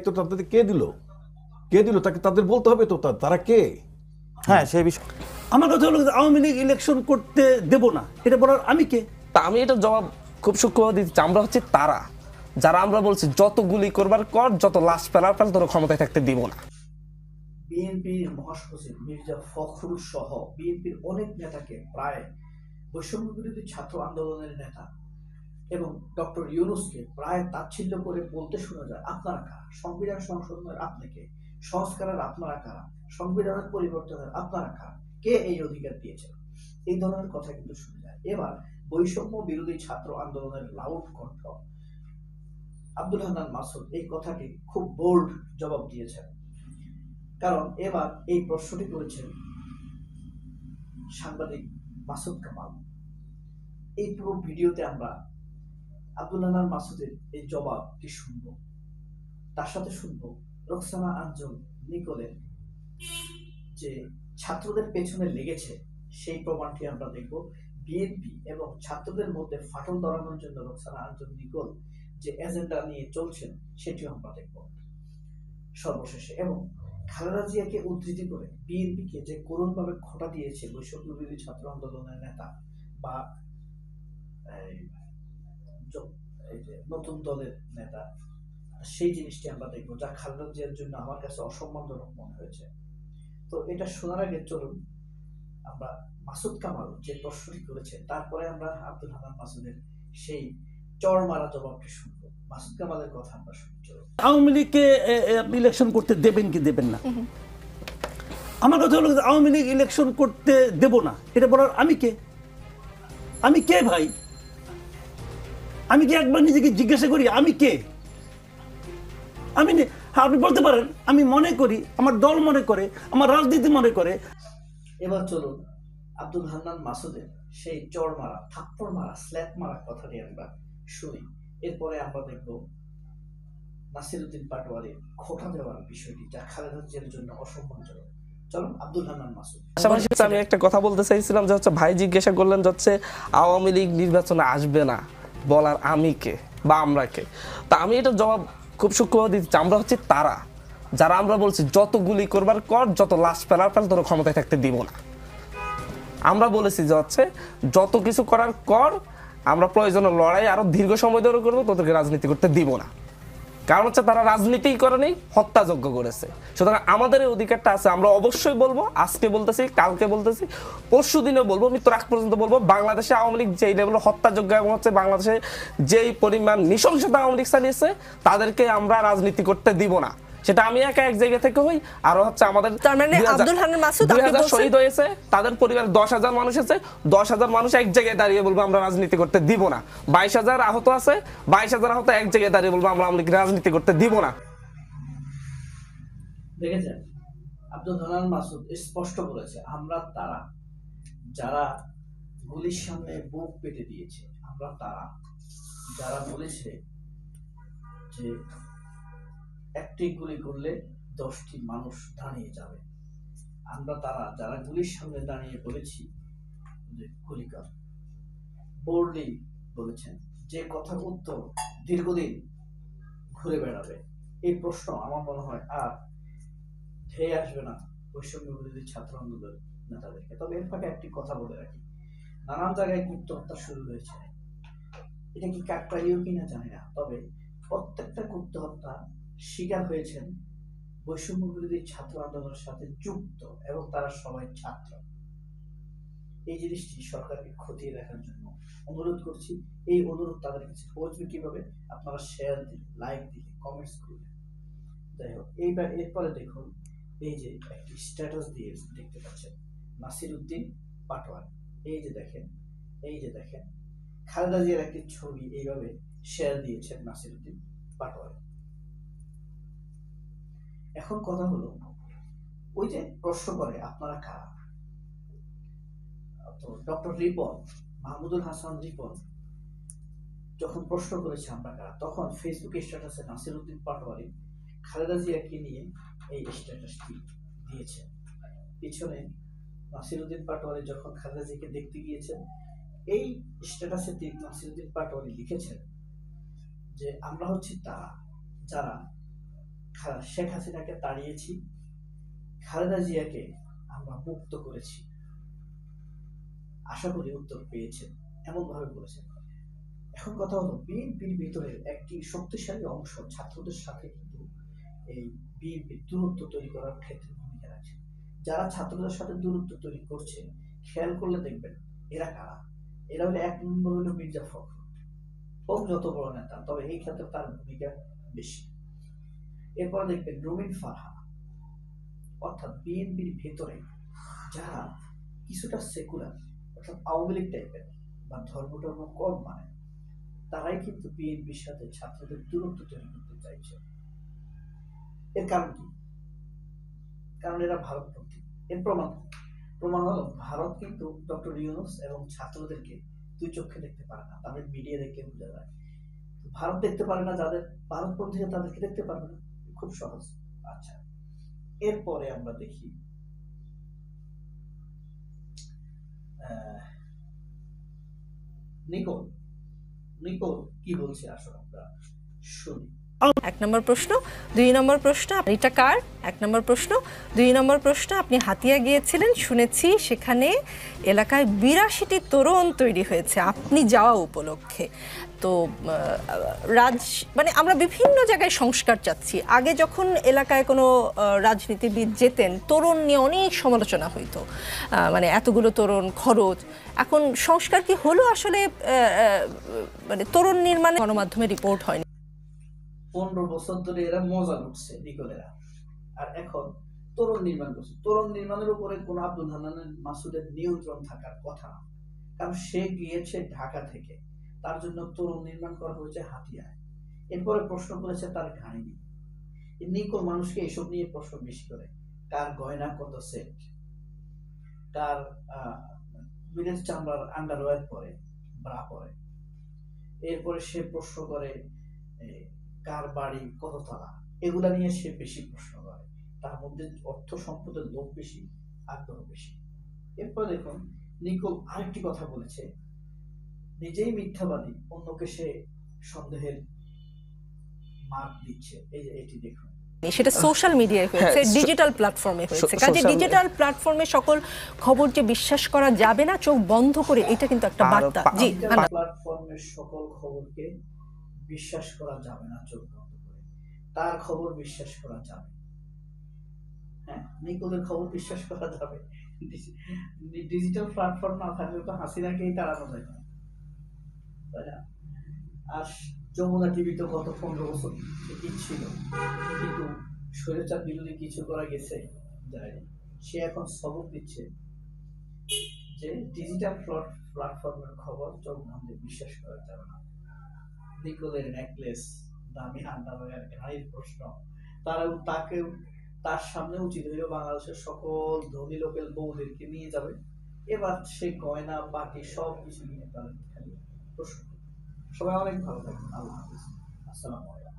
তো তাদের কে দিল, তাকে তাদের বলতে হবে তো তারা কে। হ্যাঁ সেই বিষয় আমার কথা হলো আওয়ামী লীগ ইলেকশন করতে দেব না, এটা বলার আমি কে? তা আমি এটা জবাব খুব সূক্ষ্মভাবে দিচ্ছি। আমরা হচ্ছে তারা যারা আমরা বলছি যত গুলি করবার কর, যত লাশ ফেলার ফেল, তোর ক্ষমতায় থাকতে দিব না। বিএনপির মহাসচিব মির্জা ফখরুল সহ বিএনপির অনেক নেতাকে, প্রায় বৈষম্য বিরোধী ছাত্র আন্দোলনের নেতা এবং ডক্টর ইউনূসকে প্রায় তাচ্ছিল্য করে বলতে শোনা যায়, আপনারা কারা? সংবিধান সংশোধনের আপনাকে, সংস্কারের আপনারা কারা? সংবিধানের পরিবর্তনের আপনারা কারা? কে এই অধিকার দিয়েছে? এই ধরনের কথা কিন্তু শোনা যায়। এবার বৈষম্য বিরোধী ছাত্র আন্দোলনের লাউড কণ্ঠ আব্দুল হান্নান মাসুদ এই কথাটি খুব বোল্ড জবাব দিয়েছেন। কারণ এবার এই প্রশ্নটি করেছেন সাংবাদিক মাসুদ কামাল। এই পুরো ভিডিওতে আমরা আব্দুল হান্নান মাসুদের এই জবাবটি শুনব, তার সাথে শুনব রোকসানা আঞ্জুম নিকোলের যে ছাত্রদের পেছনে লেগেছে সেই প্রমাণটি আমরা দেখব। বিএনপি এবং ছাত্রদের মধ্যে ফাটল ধরানোর জন্য রোকসানা আঞ্জুম নিকোল যে এজেন্ডা নিয়ে চলছেন সেটিও আমরা দেখব সর্বশেষে। এবং খালেদা জিয়াকে উদ্ধৃতি করে বিএনপিকে যে করুণভাবে খোঁটা দিয়েছে বৈষম্য বিরোধী ছাত্র আন্দোলনের নেতা বা নতুন দলের নেতা, সেই জিনিসটি আমরা দেখবো, যা খালেদা জিয়ার জন্য আমার কাছে অসম্মানজনক মনে হয়েছে। তো এটা শোনার আগে চলুন আমরা মাসুদ কামাল যে প্রশ্নটি করেছে, তারপরে আমরা আব্দুল হান্নান মাসুদের সেই চড় মারা জবাবটি শুনবো। মাসুদ কামালের কথা আমরা শুনি, চলুন। আওয়ামী লীগকে ইলেকশন করতে দেবেন কি দেবেন না? আমার কথা হলো আওয়ামী লীগ ইলেকশন করতে দেব না, এটা বলার আমি কে? আমি কে ভাই? আমি কি একবার নিজেকে জিজ্ঞাসা করি আমি কে? আপনি বলতে পারেন আমি মনে করি, আমার দল মনে করে, আমার রাজনীতি মনে করে। এবার চলুন আব্দুল হান্নান মাসুদের সেই চড় মারা, থাপ্পড় মারা, স্ল্যাপ মারা কথাটি আমরা শুনি। এরপরে আমরা দেখব নাসিরউদ্দিন পাটোয়ারির খোঁটা দেওয়ার বিষয়টি, যা খালেদা জিয়ার জন্য অসম্মানজনক। চলুন আব্দুল হান্নান মাসুদ। পাশাপাশি আমি একটা কথা বলতে চাইছিলাম যে হচ্ছে ভাই জিজ্ঞাসা করলেন যে হচ্ছে আওয়ামী লীগ নির্বাচনে আসবে না, বলার আমি কে বা আমরা কে। তা আমি এটা জবাব খুব সূক্ষ্মভাবে দিচ্ছি। আমরা হচ্ছে তারা যারা আমরা বলছি যত গুলি করবার কর, যত লাশ ফেলার ফেল, তোর ক্ষমতায় থাকতে দিব না। আমরা বলেছি যে হচ্ছে যত কিছু করার কর, আমরা প্রয়োজনে লড়াই আরো দীর্ঘ সময় ধরে করবো, তোদেরকে রাজনীতি করতে দিব না। কারণ হচ্ছে তারা রাজনীতিই করে নেই, হত্যাযজ্ঞ করেছে। সুতরাং আমাদের এই অধিকারটা আছে, আমরা অবশ্যই বলবো, আজকে বলতেছি, কালকে বলতেছি, পরশু দিনে বলবো, মৃত্যুর আগ পর্যন্ত বলবো, বাংলাদেশে আওয়ামী লীগ যেই লেভেল হত্যাযজ্ঞ এবং হচ্ছে বাংলাদেশে যেই পরিমাণ নৃশংসতা আওয়ামী লীগ চালিয়েছে, তাদেরকে আমরা রাজনীতি করতে দিব না। সেটা আমি একা এক জায়গা থেকে হই, আরো হচ্ছে আমাদের তার মানে আব্দুল হান্নান মাসুদ 2000 শহীদ হয়েছে, তাদের পরিবার 10,000 মানুষ আছে, 10,000 মানুষ এক জায়গায় দাঁড়িয়ে বলবো আমরা রাজনীতি করতে দিব না। 22,000 আহত আছে, 22,000 আহত এক জায়গায় দাঁড়িয়ে বলবো আমরা রাজনীতি করতে দিব না। দেখেছেন আব্দুল হান্নান মাসুদ স্পষ্ট বলেছে, আমরা তারা যারা গুলির সামনে বুক পেতে দিয়েছে, আমরা তারা যারা বলেছে যে একটি গুলি করলে 10টি মানুষ দাঁড়িয়ে যাবে, আমরা তারা যারা গুলির সামনে দাঁড়িয়ে বলেছি যে গুলি কর। বোল্ডলি বলেছেন, যে কথার উত্তর দীর্ঘদিন ঘুরে বেড়াবে। এই প্রশ্ন আমার মনে হয় আর ধেয়ে আসবে না বৈষম্য বিরোধী ছাত্র আন্দোলন নেতাদেরকে। তবে এর ফাঁকে একটি কথা বলে রাখি, নানান জায়গায় গুপ্ত হত্যা শুরু হয়েছে, এটা কি কাকতালীয় কিনা জানি না, তবে প্রত্যেকটা গুপ্ত হত্যা শিকার হয়েছেন বৈষম্য বিরোধী ছাত্র আন্দোলনের সাথে যুক্ত, এবং তারা সবাই ছাত্র। এই জিনিসটি সরকারকে খতিয়ে দেখার জন্য অনুরোধ করছি। এই অনুরোধ তাদের কাছে পৌঁছবে কিভাবে? আপনারা শেয়ার দিলে, লাইক দিলে, কমেন্টস করলে। যাই হোক, এইবার এরপরে দেখুন, এই যে একটি স্ট্যাটাস দিয়ে দেখতে পাচ্ছেন নাসিরউদ্দিন পাটোয়ারি। এই যে দেখেন, এই যে দেখেন খালেদা জিয়ার একটি ছবি এইভাবে শেয়ার দিয়েছেন নাসিরউদ্দিন পাটোয়ারি। এখন কথা হলো, ওই যে প্রশ্ন করে আপনারা কারা, তো ডক্টর রিপন, মাহমুদুল হাসান রিপন যখন প্রশ্ন করেছে আমরা কারা, তখন ফেসবুকে স্ট্যাটাসে নাসিরউদ্দিন পাটোয়ারি খালেদা জিয়াকে নিয়ে এই স্ট্যাটাসটি দিয়েছে। পিছনে নাসিরউদ্দিন পাটোয়ারি যখন খালেদা জিয়াকে দেখতে গিয়েছেন, এই স্ট্যাটাসে নাসিরউদ্দিন পাটোয়ারি লিখেছেন যে আমরা হচ্ছি তারা যারা শেখ হাসিনাকে তাড়িয়েছি, খালেদা জিয়াকে আমরা মুক্ত করেছি। আশা করি উত্তর পেয়েছেন, এমন ভাবে বলেছেন। এখন কথা হলো, বিএনপির ভিতরে একটি শক্তিশালী অংশ ছাত্রদের সাথে কিন্তু এই বিএনপির দূরত্ব তৈরি করার ক্ষেত্রে ভূমিকা রাখছে। যারা ছাত্রদের সাথে দূরত্ব তৈরি করছে, খেয়াল করলে দেখবেন এরা কারা। এরা হলো এক নম্বর হলো মির্জা ফখরুল, হোক যত বড় নেতা, তবে এই ক্ষেত্রে তার ভূমিকা বেশি। এরপর দেখবেন রুমিন ফারহানা, অর্থাৎ বিএনপির ভেতরে যারা কিছুটা সেকুলার, অর্থাৎ আওয়ামী লীগ টাইপের বা ধর্ম কম মানে, তারাই কিন্তু বিএনপির সাথে ছাত্রদের দূরত্ব তৈরি করতে চাইছে। এর কারণ কি? কারণ এরা ভারতপন্থী। এর প্রমাণ হলো, ভারত কিন্তু ডক্টর ইউনূস এবং ছাত্রদেরকে দুই চোখে দেখতে পারে না, তাদের মিডিয়া দেখে বোঝা যায়। ভারত দেখতে পারে না যাদের, ভারতপন্থীরা তাদেরকে দেখতে পারবে না, খুব সহজ। আচ্ছা, এরপরে আমরা দেখি নিকোল কি বলছে, আসলে আমরা শুনি। 1 নম্বর প্রশ্ন। 2 নম্বর প্রশ্ন, এটা কার? 1 নম্বর প্রশ্ন। 2 নম্বর প্রশ্ন, আপনি হাতিয়া গিয়েছিলেন, শুনেছি সেখানে এলাকায় 82টি তোরণ তৈরি হয়েছে আপনি যাওয়া উপলক্ষে। তো মানে আমরা বিভিন্ন জায়গায় সংস্কার চাচ্ছি। আগে যখন এলাকায় কোনো রাজনীতিবিদ যেতেন, তোরণ নিয়ে অনেক সমালোচনা হইতো, মানে এতগুলো তোরণ, খরচ। এখন সংস্কার কি হলো আসলে? মানে তোরণ নির্মাণে গণমাধ্যমে রিপোর্ট হয়নি। 15 বছর ধরে এরা মজা লুটছে নিকোলেরা, আর এখন তোরণ নির্মাণ করছে। তোরণ নির্মাণের উপরে কোন আব্দুল হান্নান মাসুদের নিয়ন্ত্রণ থাকার কথা না, কারণ সে গিয়েছে ঢাকা থেকে, তার জন্য তোরণ নির্মাণ করা হয়েছে হাতিয়ায়। এরপরে প্রশ্ন করেছে তার ঘাড়ি নিয়ে। নিকোল মানুষকে এসব নিয়ে প্রশ্ন বেশি করে, কার গয়না কত সেট, কার বিলের চামড়ার আন্ডারওয়্যার পরে, ব্রা পরে। এরপরে সে প্রশ্ন করে কার বাড়ি কততলা, এগুলা নিয়ে সে বেশি প্রশ্ন করে। তার মধ্যে অর্থ সম্পদের লোভ বেশি, আগ্রহ বেশি। এরপর দেখুন, নিকোল আরেকটি কথা বলেছে, নিজেই মিথ্যাবাদী, অন্যকে সে সন্দেহের মার্ক দিচ্ছে। এই যে এটি দেখুন, সেটা সোশ্যাল মিডিয়ায় হয়েছে, ডিজিটাল প্ল্যাটফর্মে হয়েছে। কাজে ডিজিটাল প্ল্যাটফর্মে সকল খবর যে বিশ্বাস করা যাবে না, চোখ বন্ধ করে, এটা কিন্তু একটা বার্তা। জি, প্ল্যাটফর্মের সকল খবরকে বিশ্বাস করা যাবে না চোখ বন্ধ করে, তার খবর বিশ্বাস করা যাবে। হ্যাঁ, নিকোলের খবর বিশ্বাস করা যাবে। ডিজিটাল প্ল্যাটফর্ম না থাকলে তো হাসিনাকেই তাড়ানো যায় না, তাই না? আর যমুনা টিভি তো গত 15 বছর ঠিকই ছিল, কিন্তু স্বৈরাচার বিরোধী কিছু করা গেছে যায়নি। সে এখন সবক দিচ্ছে যে ডিজিটাল প্ল্যাটফর্মের খবর চোখ বন্ধ বিশ্বাস করা যাবে না। নিকোলের নেকলেস, দামি আন্ডারওয়্যার, ঘাড়ির প্রশ্ন, তার সামনে উচিত হইল বাংলাদেশের সকল ধনী লোকের বউদেরকে নিয়ে যাবে, এবার সে গয়না বাকি সব কিছু নিয়ে তাদের খালি প্রশ্ন। সবাই অনেক ভালো থাকবেন, আল্লাহ হাফেজ, আসসালামু আলাইকুম।